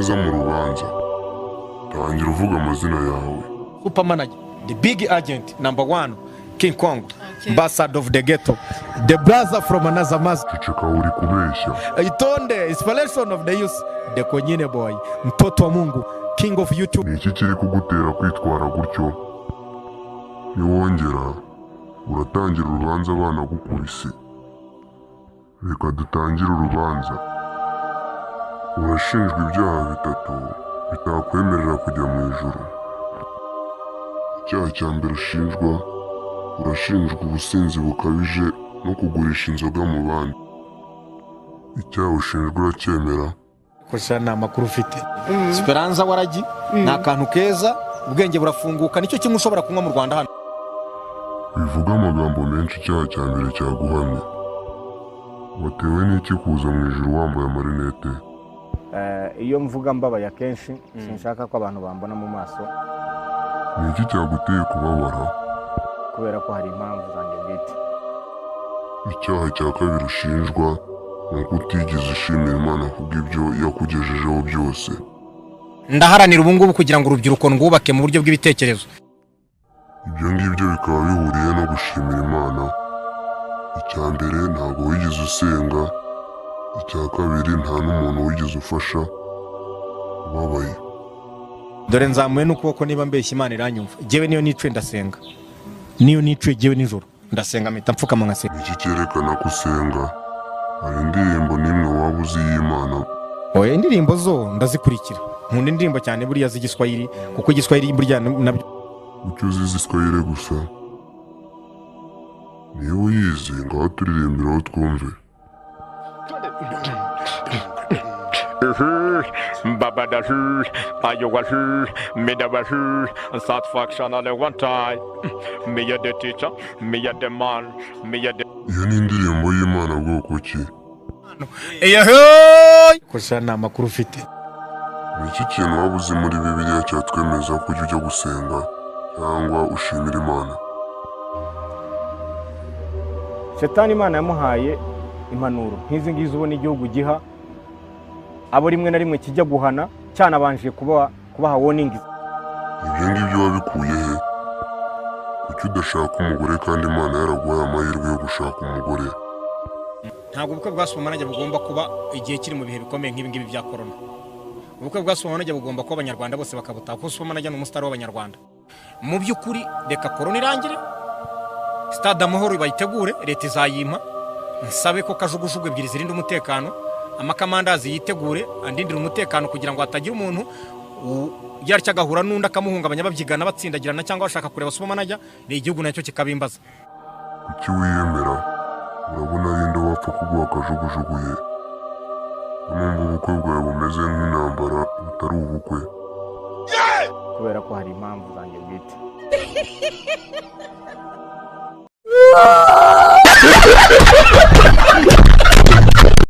neza mu rubanza. Tangira uvuga amazina yawe. Super Manager, the big agent, number 1, King Kong, ambassador of the ghetto, the brother from another mother. Ceceka uri kubeshya. Itonde, inspiration of the youth, the Konyine boy, mtoto wa Mungu, king of YouTube. Ni iki kiri kugutera kwitwara gutyo? Niwongera uratangira urubanza abana gukubise. Reka dutangire urubanza. Urashinjwa ibyaha bitatu bitakwemerera kujya mu ijuru. Icyaha cya mbere ushinjwa, urashinjwa ubusinzi bukabije no kugurisha inzoga mu bandi. Icyaha ushinjwa uracyemera? Kosa nta makuru ufite. Esperanza waragi nta kantu keza, ubwenge burafunguka, nicyo kimwe ushobora kunywa mu Rwanda hano. Bivuga amagambo menshi. Icyaha cya mbere cyaguhamye. Watewe n'iki kuza mu ijuru wambaye amarinete? Iyo mvuga mbabaye akenshi sinshaka ko abantu bambona mu maso. Ni iki cyaguteye kubabara? Kubera ko hari impamvu zanjye bwite. Icyaha cya kabiri ushinjwa ni uko utigeze ushimira Imana kubw'ibyo yakugejejeho byose. Ndaharanira ubu ngubu kugira ngo urubyiruko rwubake mu buryo bw'ibitekerezo. Ibyo ngibyo bikaba bihuriye no gushimira Imana. Icya mbere ntabwo wigeze usenga. Icya kabiri nta n'umuntu wigeze ufasha ubabaye. Dore nzamuye n'ukuboko niba mbeshya Imana iranyumva. Jewe niyo nicuye ndasenga. Niyo nicuye jewe nijoro ndasenga mpita mfukama nkasenga. Iki cyerekana ko usenga. Hari indirimbo n'imwe waba uzi y'Imana? Oya, indirimbo zo ndazikurikira. Nkunda indirimbo cyane buriya z'igiswahili kuko igiswahili burya nabyo. Ucyo uzi igiswahili gusa? Niba uyizi ngaho turirimbiraho twumve. Baba da hu, ayo wa hu, me da wa hu, satisfaction all one time. Me ya the teacher, me ya the man, me ya the. Iyo ni indirimbo y'Imana bwoko ki? Kosa nta makuru ufite. Ni iki kintu waba uzi muri Bibiliya cyatwemeza ko ujya gusenga cyangwa ushimira Imana? Shetani Imana yamuhaye impanuro nk'izi ngizi ubona igihugu giha abo rimwe na rimwe kijya guhana cyanabanje kubaha warning. Ibyo ngibyo wabikuye he? Kuki udashaka umugore kandi Imana yaraguhaye amahirwe yo gushaka umugore? Ntabwo ubukwe bwa Super Manager bugomba kuba igihe kiri mu bihe bikomeye nk'ibi ngibi bya corona. Ubukwe bwa Super Manager bugomba kuba abanyarwanda bose bakabutaha kuko Super Manager ni umustar w'abanyarwanda. Mu by'ukuri reka corona irangire, stade amahoro bayitegure, leta izayima, nsabe ko kajugujugu ebyiri zirinda umutekano, amakamandazi yitegure andindira umutekano kugira ngo hatagira umuntu yari cyagahura n'unda kamuhungabanya babyigana batsindagirana cyangwa bashaka kureba Super Manager, ni igihugu nacyo kikabimbaza. Kuki wiyemera? Urabona ari nde wapfa kuguha akajugujugu ye? Numva ubukwe bwawe bumeze nk'intambara butari ubukwe. Kubera ko hari impamvu zanjye bwite.